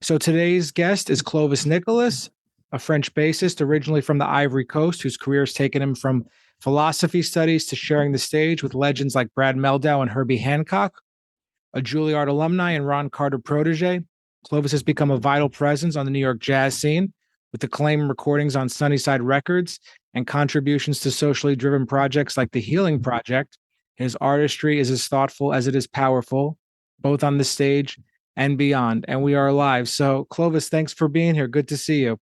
So today's guest is Clovis Nicolas, a French bassist originally from the Ivory Coast, whose career has taken him from philosophy studies to sharing the stage with legends like Brad Mehldau and Herbie Hancock. A Juilliard alumni and Ron Carter protege, Clovis has become a vital presence on the New York jazz scene with acclaimed recordings on Sunnyside Records and contributions to socially driven projects like the Healing Project. His artistry is as thoughtful as it is powerful, both on the stage and beyond. And we are live. So, Clovis, thanks for being here. Good to see you.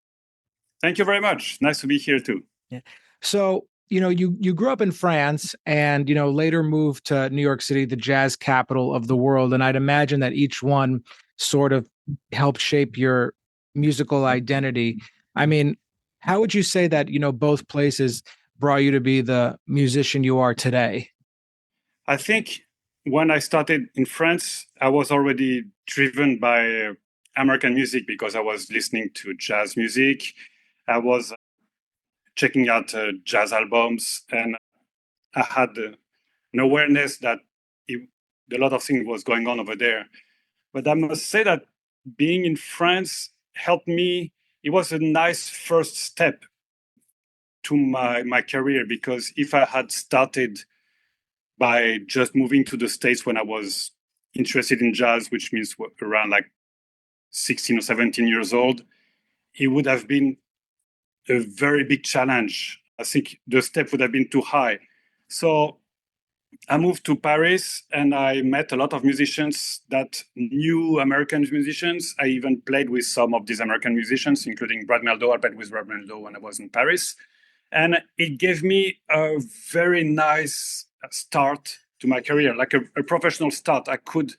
Thank you very much. Nice to be here too. Yeah. So, you grew up in France and, later moved to New York City, the jazz capital of the world. And I'd imagine that each one sort of helped shape your musical identity. I mean, how would you say that, both places brought you to be the musician you are today? I think when I started in France, I was already driven by American music because I was listening to jazz music. I was checking out jazz albums, and I had an awareness that a lot of things was going on over there. But I must say that being in France helped me. It was a nice first step to my career, because if I had started by just moving to the States when I was interested in jazz, which means around like 16 or 17 years old, it would have been a very big challenge. I think the step would have been too high. So I moved to Paris and I met a lot of musicians that knew American musicians. I even played with some of these American musicians, including Brad Mehldau. I played with Brad Mehldau when I was in Paris. And it gave me a very nice start to my career, like a professional start. I could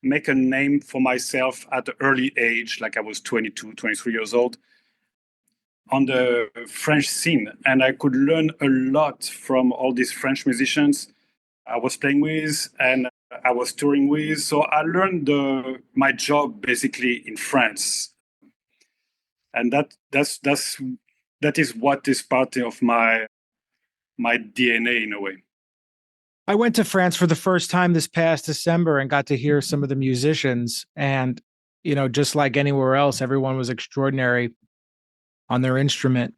make a name for myself at an early age, like I was 22, 23 years old, on the French scene. And I could learn a lot from all these French musicians I was playing with and I was touring with. So I learned my job basically in France. And that is what is part of my DNA in a way. I went to France for the first time this past December and got to hear some of the musicians. And, just like anywhere else, everyone was extraordinary on their instrument.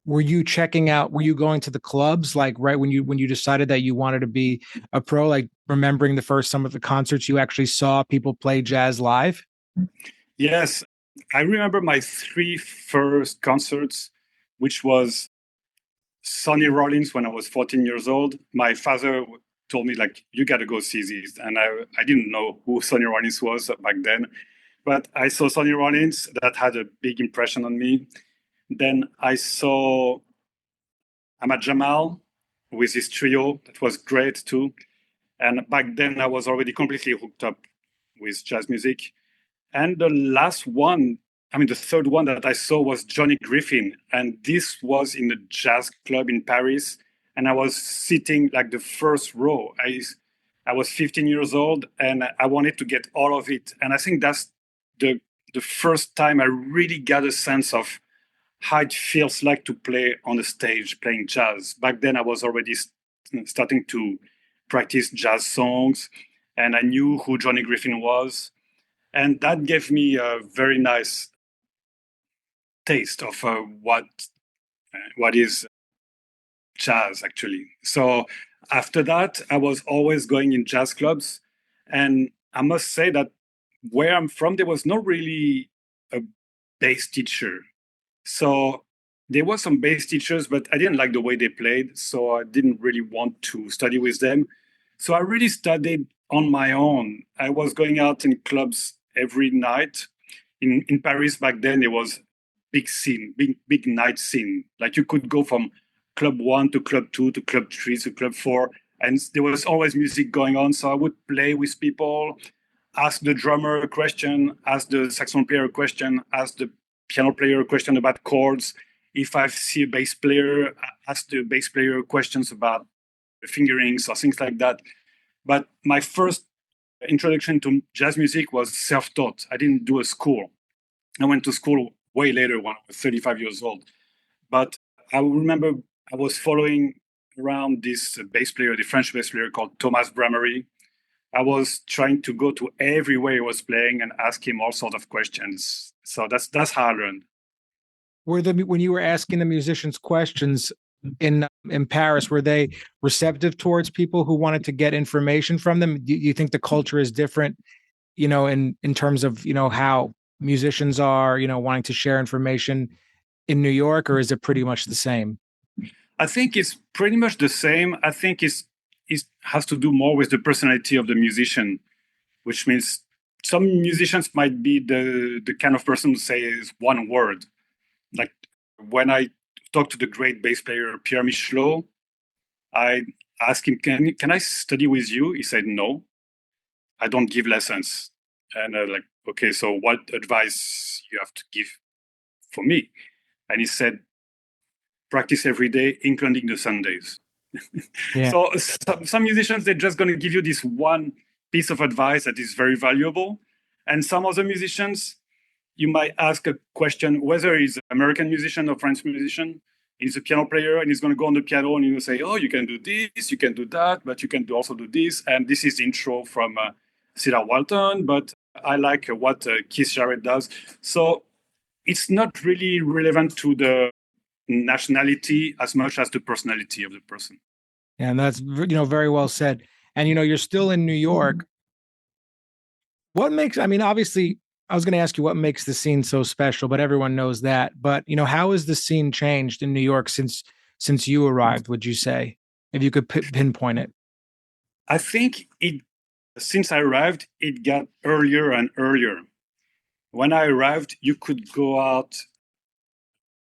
Were you going to the clubs, like right when you decided that you wanted to be a pro, like remembering some of the concerts you actually saw people play jazz live? Yes. I remember my three first concerts, which was Sonny Rollins when I was 14 years old. My father told me, like, you got to go see this. And I didn't know who Sonny Rollins was back then. But I saw Sonny Rollins. That had a big impression on me. Then I saw Ahmad Jamal with his trio. That was great too. And back then I was already completely hooked up with jazz music. And the third one that I saw was Johnny Griffin. And this was in a jazz club in Paris. And I was sitting like the first row. I was 15 years old and I wanted to get all of it. And I think that's the first time I really got a sense of how it feels like to play on a stage playing jazz. Back then I was already starting to practice jazz songs and I knew who Johnny Griffin was. And that gave me a very nice taste of what is jazz actually. So after that, I was always going in jazz clubs. And I must say that where I'm from, there was not really a bass teacher. So there were some bass teachers, but I didn't like the way they played. So I didn't really want to study with them. So I really studied on my own. I was going out in clubs every night. In Paris back then, there was big scene, big night scene. Like you could go from club 1 to club 2 to club 3 to club 4. And there was always music going on. So I would play with people, ask the drummer a question, ask the saxophone player a question, ask the piano player a question about chords. If I see a bass player, ask the bass player questions about the fingerings or things like that. But my first introduction to jazz music was self-taught. I didn't do a school. I went to school way later when I was 35 years old. But I remember I was following around this bass player, the French bass player called Thomas Bramery. I was trying to go to everywhere he was playing and ask him all sorts of questions. So that's how I learned. When you were asking the musicians questions in Paris, were they receptive towards people who wanted to get information from them? Do you think the culture is different, in terms of, how musicians are, wanting to share information in New York, or is it pretty much the same? I think it's pretty much the same. I think it has to do more with the personality of the musician, which means some musicians might be the kind of person who says one word. Like when I talked to the great bass player Pierre Michelot, I asked him, can I study with you? He said, no, I don't give lessons. And like, okay, so what advice you have to give for me? And he said, practice every day, including the Sundays. Yeah. So some musicians, they're just going to give you this one piece of advice that is very valuable. And some other musicians, you might ask a question, whether he's an American musician or French musician, he's a piano player and he's going to go on the piano and you say, oh, you can do this, you can do that, but you can also do this. And this is the intro from Cedar Walton, but I like what Keith Jarrett does. So it's not really relevant to the nationality as much as the personality of the person. And that's, very well said. And, you're still in New York. Obviously, I was going to ask you what makes the scene so special, but everyone knows that. But, how has the scene changed in New York since you arrived, would you say, if you could pinpoint it? I think since I arrived, it got earlier and earlier. When I arrived, you could go out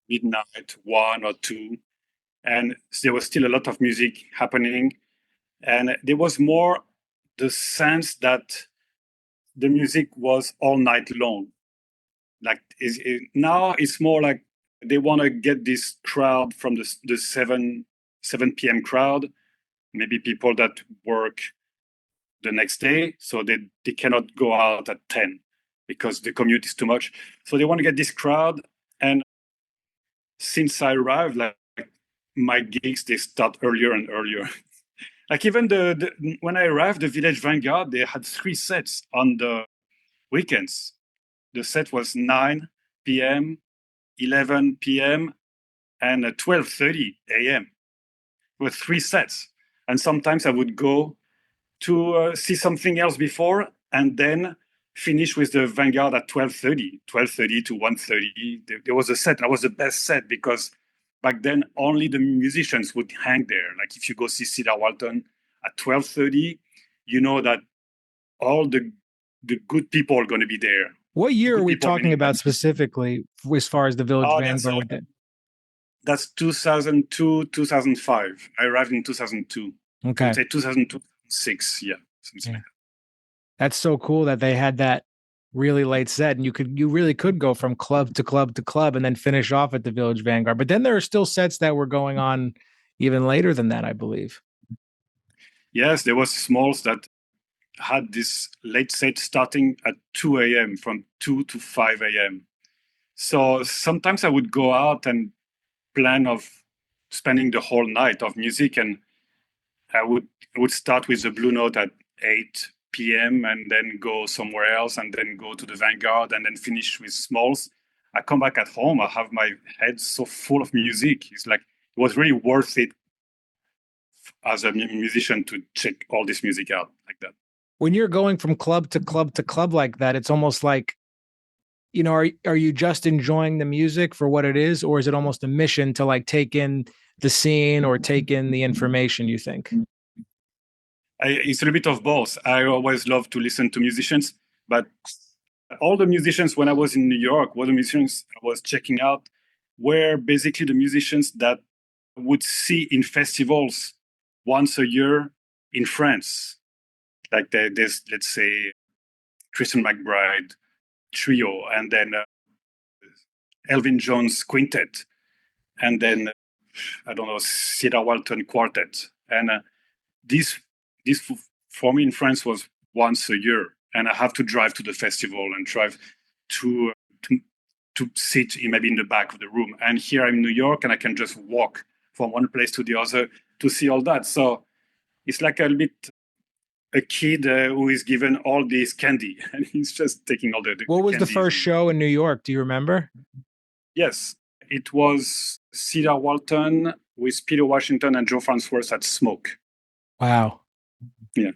midnight, 1 or 2, and there was still a lot of music happening. And there was more the sense that the music was all night long. Like now it's more like they want to get this crowd from the 7 p.m. crowd, maybe people that work the next day, so they cannot go out at 10 because the commute is too much. So they want to get this crowd. And since I arrived, like my gigs, they start earlier and earlier. Like even when I arrived, the Village Vanguard, they had 3 sets on the weekends. The set was 9 p.m., 11 p.m., and 12:30 a.m. with 3 sets. And sometimes I would go to see something else before and then finish with the Vanguard at 12:30 to 1:30. There was a set. That was the best set because back then only the musicians would hang there. Like if you go see Cedar Walton at 12:30, you know that all the good people are going to be there. What year Good are we people, talking about specifically as far as the Village Vanguard? That's 2002, 2005. I arrived in 2002. Okay. I'd say 2002, 2006. Yeah. Something like that. That's so cool that they had that really late set, and you really could go from club to club to club and then finish off at the Village Vanguard. But then there are still sets that were going on even later than that, I believe. Yes, there was smalls that had this late set starting at 2 a.m. from 2 to 5 a.m. So sometimes I would go out and plan of spending the whole night of music, and I would start with the Blue Note at 8 p.m. and then go somewhere else and then go to the Vanguard and then finish with smalls. I come back at home, I have my head so full of music. It's like it was really worth it as a musician to check all this music out like that. When you're going from club to club to club like that, it's almost like, are you just enjoying the music for what it is, or is it almost a mission to like take in the scene or take in the information, you think? It's a little bit of both. I always love to listen to musicians, but all the musicians when I was in New York, all the musicians I was checking out were basically the musicians that would see in festivals once a year in France. Like there's, let's say, Christian McBride Trio, and then Elvin Jones Quintet, and then I don't know, Cedar Walton Quartet. And this for me in France was once a year, and I have to drive to the festival and drive to sit maybe in the back of the room. And here I'm in New York, and I can just walk from one place to the other to see all that. So it's like a little bit a kid who is given all this candy and he's just taking all the What was the candies first show in New York? Do you remember? Yes, it was Cedar Walton with Peter Washington and Joe Farnsworth at Smoke. Wow. Yeah.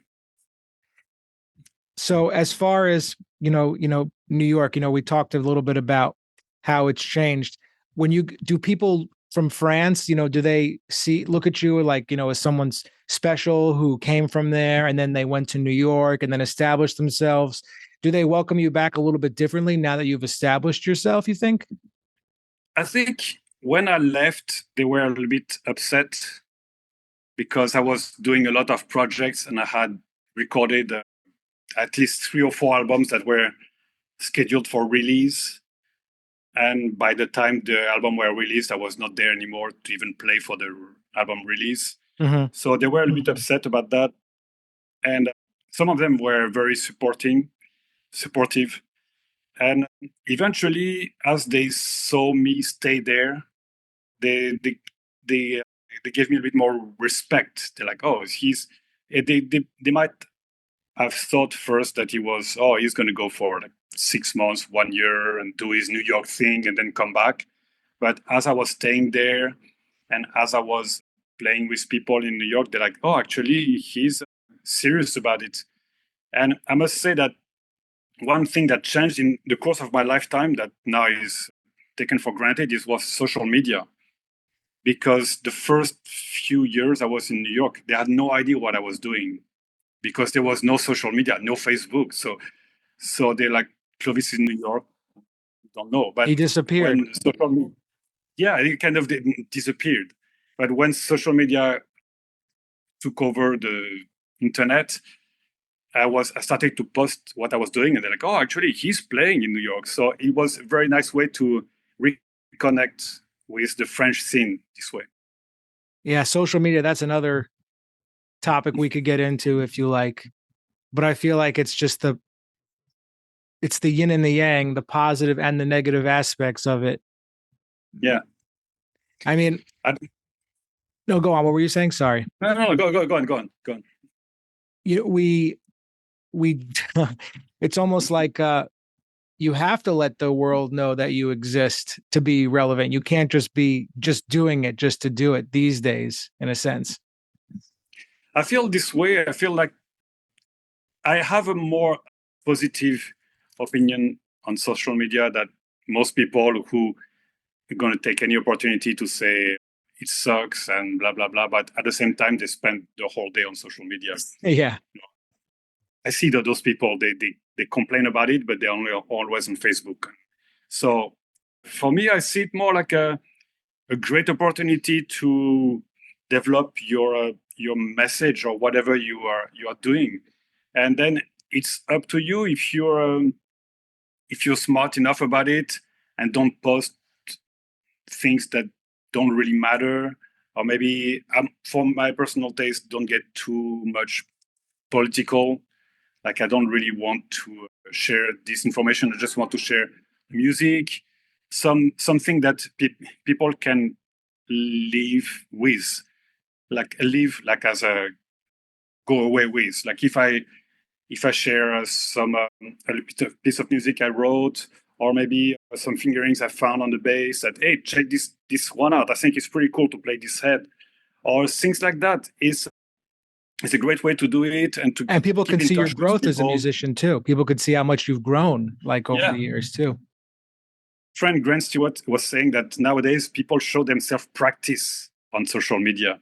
So as far as, New York, we talked a little bit about how it's changed. When you do people from France, do they look at you like, as someone's special who came from there and then they went to New York and then established themselves? Do they welcome you back a little bit differently now that you've established yourself, you think? I think when I left, they were a little bit upset because I was doing a lot of projects and I had recorded at least 3 or 4 albums that were scheduled for release. And by the time the album were released, I was not there anymore to even play for the album release. Mm-hmm. So they were a little bit upset about that. And some of them were very supportive. And eventually, as they saw me stay there, they gave me a bit more respect. They're like, oh, they might have thought first that he's going to go for like 6 months, 1 year and do his New York thing and then come back. But as I was staying there and as I was playing with people in New York, they're like, oh, actually, he's serious about it. And I must say that one thing that changed in the course of my lifetime that now is taken for granted was social media. Because the first few years I was in New York, they had no idea what I was doing because there was no social media, no Facebook. So they're like, Clovis in New York, don't know. But he disappeared. It kind of disappeared. But when social media took over the internet, I started to post what I was doing, and they're like, oh, actually, he's playing in New York. So it was a very nice way to reconnect with the French scene this way. Yeah, social media, that's another topic we could get into if you like. But I feel like it's just it's the yin and the yang, the positive and the negative aspects of it. Yeah. I mean, no, go on. What were you saying? Sorry. No, go on. We it's almost like you have to let the world know that you exist to be relevant. You can't just be doing it just to do it these days, in a sense. I feel this way. I feel like I have a more positive opinion on social media than most people who are going to take any opportunity to say it sucks and blah, blah, blah. But at the same time, they spend the whole day on social media. Yeah. I see that those people, they complain about it, but they're only always on Facebook. So for me, I see it more like a great opportunity to develop your message or whatever you are doing. And then it's up to you if you're smart enough about it and don't post things that don't really matter, or maybe for my personal taste, don't get too much political. Like I don't really want to share this information. I just want to share music, something that people can live with, like as a go away with. Like if I share a piece of music I wrote, or maybe some fingerings I found on the bass that, hey, check this one out. I think it's pretty cool to play this head, or things like that. It's a great way to do it, and people can see your growth as a musician too. People could see how much you've grown, like over the years too. Friend Grant Stewart was saying that nowadays people show themselves practice on social media,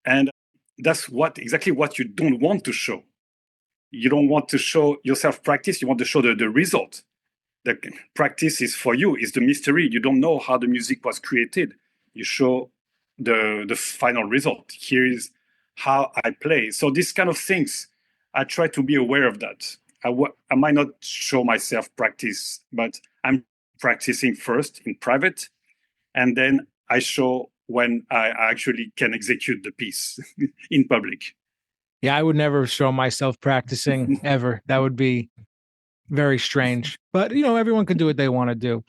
and that's exactly what you don't want to show. You don't want to show yourself practice. You want to show the result. The practice is for you. It's the mystery. You don't know how the music was created. You show the final result. Here is how I play. So these kind of things, I try to be aware of that. I might not show myself practice, but I'm practicing first in private, and then I show when I actually can execute the piece in public. Yeah, I would never show myself practicing ever. That would be very strange. But, everyone can do what they want to do.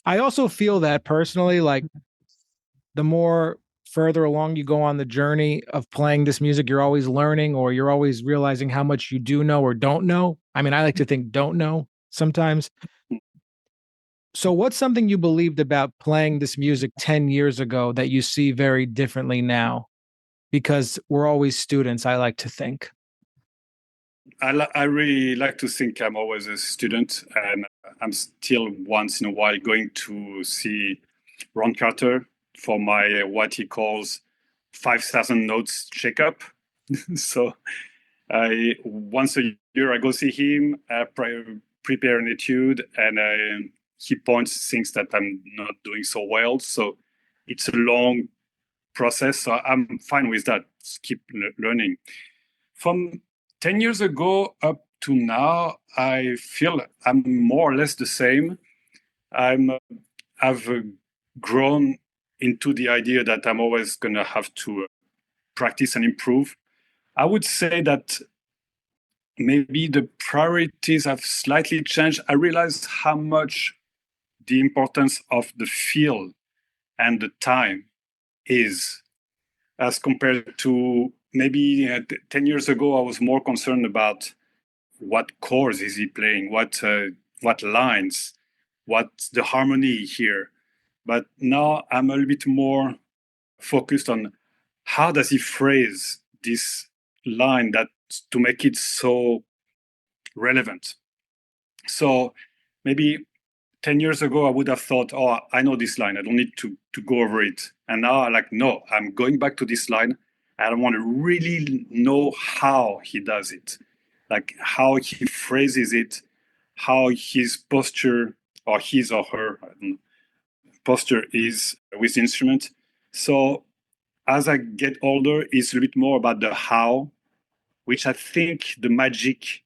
I also feel that personally, like the more further along you go on the journey of playing this music, you're always learning, or you're always realizing how much you do know or don't know? I mean, I like to think don't know sometimes. So what's something you believed about playing this music 10 years ago that you see very differently now? Because we're always students, I like to think. I really like to think I'm always a student, and I'm still once in a while going to see Ron Carter for my what he calls 5,000 notes checkup. So I once a year I go see him, prepare an etude, and he points things that I'm not doing so well. So it's a long process. So I'm fine with that. Just keep learning. From 10 years ago up to now, I feel I'm more or less the same. I've grown into the idea that I'm always going to have to practice and improve. I would say that maybe the priorities have slightly changed. I realized how much the importance of the feel and the time is as compared to maybe 10 years ago. I was more concerned about what chords is he playing, what lines, what's the harmony here. But now I'm a little bit more focused on how does he phrase this line that to make it so relevant. So maybe 10 years ago, I would have thought, oh, I know this line. I don't need to go over it. And now I'm like, no, I'm going back to this line. I want to really know how he does it, like how he phrases it, how his posture or his or her posture is with the instrument. So as I get older, it's a bit more about the how, which I think the magic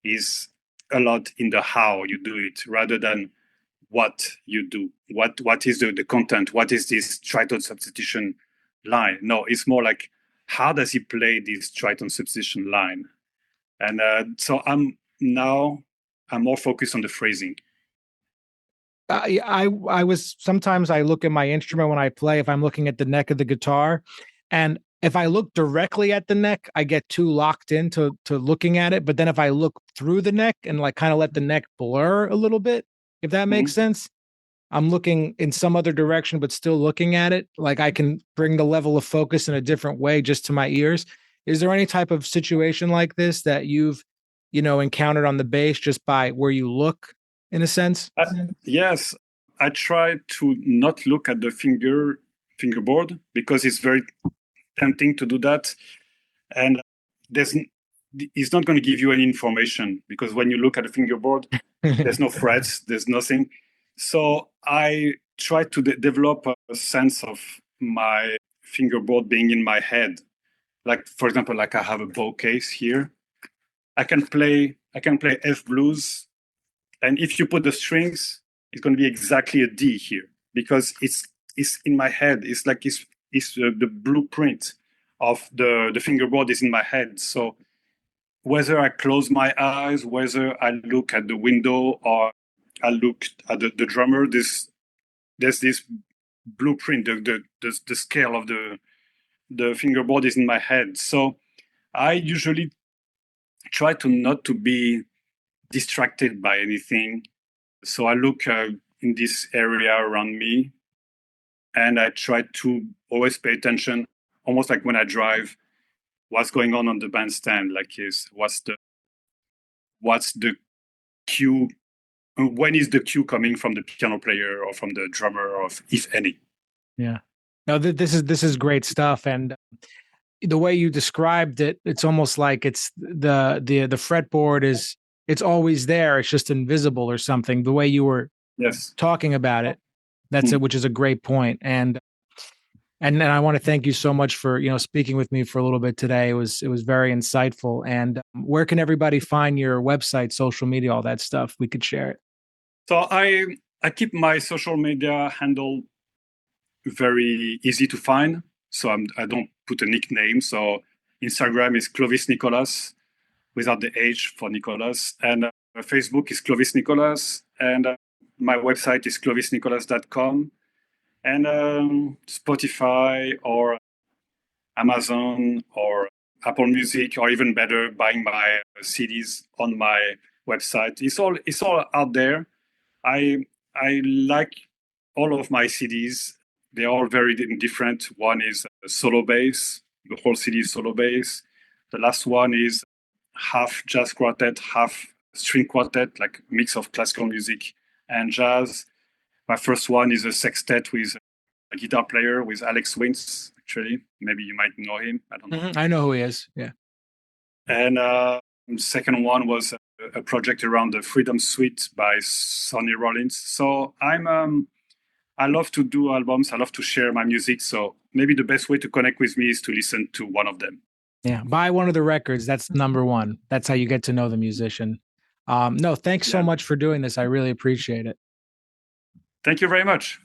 is a lot in the how you do it rather than what you do. What is the content? What is this tritone substitution line? No, it's more like how does he play this tritone substitution line? And so I'm more focused on the phrasing. I was sometimes I look at my instrument when I play, if I'm looking at the neck of the guitar, and if I look directly at the neck, I get too locked into looking at it. But then if I look through the neck and like kind of let the neck blur a little bit, if that makes sense, I'm looking in some other direction, but still looking at it. Like I can bring the level of focus in a different way just to my ears. Is there any type of situation like this that you've, encountered on the bass just by where you look, in a sense? Yes, I try to not look at the fingerboard because it's very tempting to do that, and it's not going to give you any information because when you look at the fingerboard, there's no frets, there's nothing. So I try to develop a sense of my fingerboard being in my head. Like for example, like I have a bow case here. I can play F blues, and if you put the strings, it's going to be exactly a D here because it's in my head. It's like it's the blueprint of the fingerboard is in my head. So whether I close my eyes, whether I look at the window or I look at the drummer, there's this blueprint. The scale of the fingerboard is in my head. So I usually try to not to be distracted by anything. So I look in this area around me, and I try to always pay attention, almost like when I drive, what's going on the bandstand, like what's the cue, when is the cue coming from the piano player or from the drummer, or if any. Yeah. No, this is great stuff, and the way you described it, it's almost like it's the fretboard is it's always there. It's just invisible or something. The way you were talking about it, that's it, which is a great point. And I want to thank you so much for speaking with me for a little bit today. It was very insightful. And where can everybody find your website, social media, all that stuff? We could share it. So I keep my social media handle very easy to find. So I don't put a nickname. So Instagram is Clovis Nicolas without the H for Nicolas. And Facebook is Clovis Nicolas. And my website is clovisnicolas.com. and Spotify or Amazon or Apple Music, or even better, buying my CDs on my website. It's all out there. I like all of my CDs. They're all very different. One is a solo bass. The whole CD is solo bass. The last one is half jazz quartet, half string quartet, like a mix of classical music and jazz. My first one is a sextet with a guitar player with Alex Wintz, actually. Maybe you might know him. I don't know. I know who he is. Yeah. And second one was a project around the Freedom Suite by Sonny Rollins. So I love to do albums. I love to share my music. So maybe the best way to connect with me is to listen to one of them. Yeah. Buy one of the records. That's number one. That's how you get to know the musician. No, thanks so much for doing this. I really appreciate it. Thank you very much.